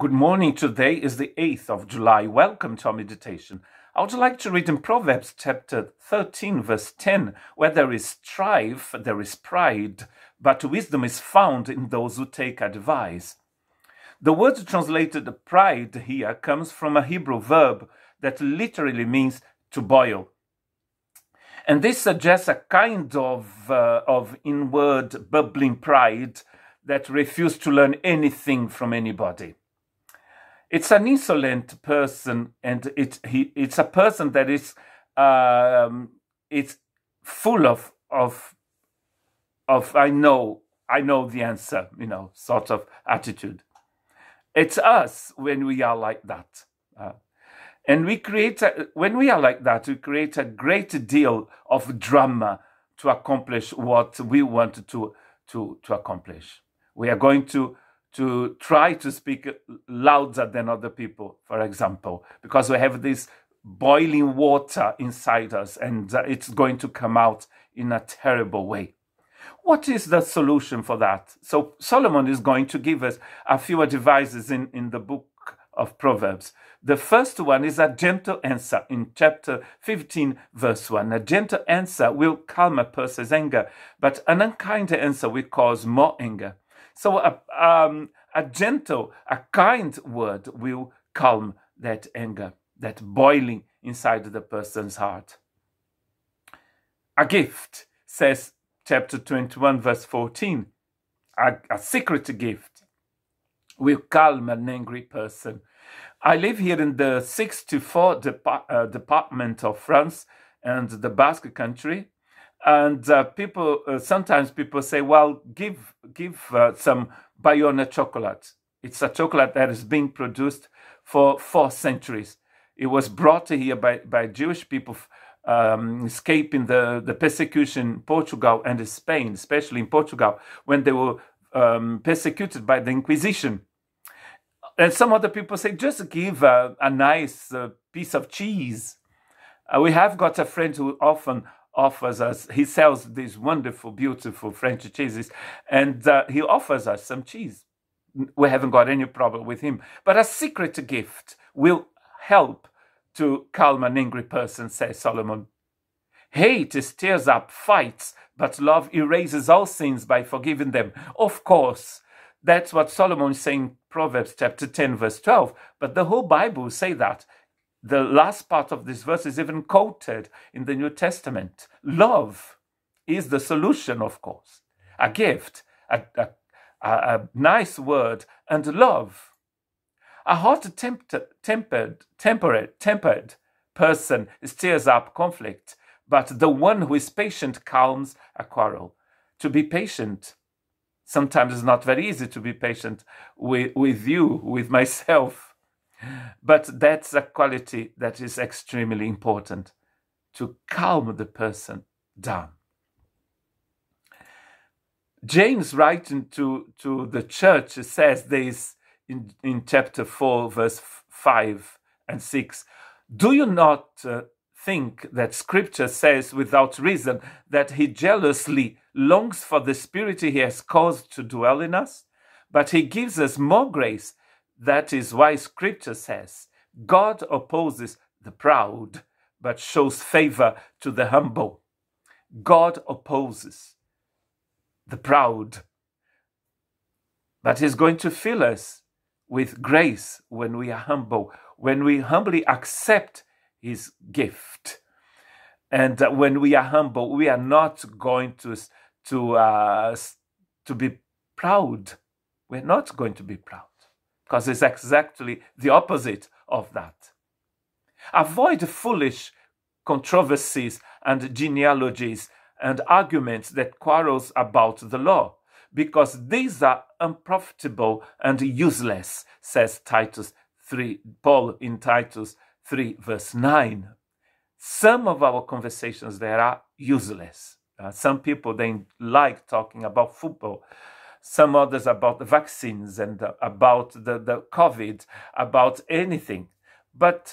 Good morning. Today is the 8th of July. Welcome to our meditation. I would like to read in Proverbs chapter 13, verse 10, where there is strife, there is pride, but wisdom is found in those who take advice. The word translated pride here comes from a Hebrew verb that literally means to boil. And this suggests a kind of inward bubbling pride that refuses to learn anything from anybody. It's an insolent person, and it's a person that is it's full of I know the answer, sort of attitude. It's us when we are like that. And when we are like that, we create a great deal of drama to accomplish what we want to accomplish. We are going to try to speak louder than other people, for example, because we have this boiling water inside us, and it's going to come out in a terrible way. What is the solution for that? So Solomon is going to give us a few advices in the book of Proverbs. The first one is a gentle answer in chapter 15, verse 1. A gentle answer will calm a person's anger, but an unkind answer will cause more anger. So a gentle, a kind word will calm that anger, that boiling inside the person's heart. A gift, says chapter 21, verse 14, a secret gift will calm an angry person. I live here in the 64 department of France and the Basque country. And sometimes people say, well, give some Bayonne chocolate. It's a chocolate that is being produced for 4 centuries. It was brought here by Jewish people escaping the persecution in Portugal and Spain, especially in Portugal, when they were persecuted by the Inquisition. And some other people say, just give a nice piece of cheese. We have got a friend who often offers us, he sells these wonderful, beautiful French cheeses, and he offers us some cheese. We haven't got any problem with him. But a secret gift will help to calm an angry person, says Solomon. Hate stirs up fights, but love erases all sins by forgiving them. Of course, that's what Solomon is saying in Proverbs chapter 10, verse 12. But the whole Bible say that. The last part of this verse is even quoted in the New Testament. Love is the solution, of course. A gift, a nice word, and love. A hot-tempered person stirs up conflict, but the one who is patient calms a quarrel. To be patient, sometimes it's not very easy to be patient with you, with myself. But that's a quality that is extremely important, to calm the person down. James, writing to the church, says this in chapter 4, verse 5 and 6. Do you not think that Scripture says without reason that he jealously longs for the Spirit he has caused to dwell in us? But he gives us more grace. That is why Scripture says, God opposes the proud, but shows favor to the humble. God opposes the proud, but He's going to fill us with grace when we are humble, when we humbly accept His gift. And when we are humble, we are not going to be proud. We're not going to be proud, because it's exactly the opposite of that. Avoid foolish controversies and genealogies and arguments that quarrels about the law, because these are unprofitable and useless, says Paul in Titus 3, verse 9. Some of our conversations there are useless. Some people, they like talking about football. Some others about the vaccines and about the COVID, about anything. But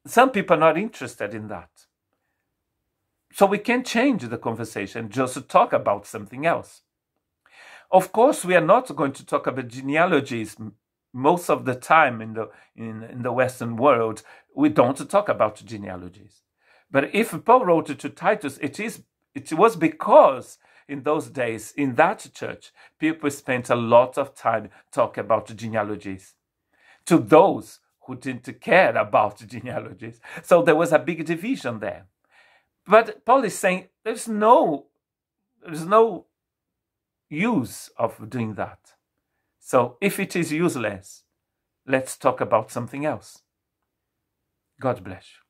some people are not interested in that. So we can change the conversation just to talk about something else. Of course, we are not going to talk about genealogies, most of the time in the Western world, we don't talk about genealogies. But if Paul wrote it to Titus, it was because in those days, in that church, people spent a lot of time talking about genealogies to those who didn't care about genealogies. So there was a big division there. But Paul is saying there's no use of doing that. So if it is useless, let's talk about something else. God bless you.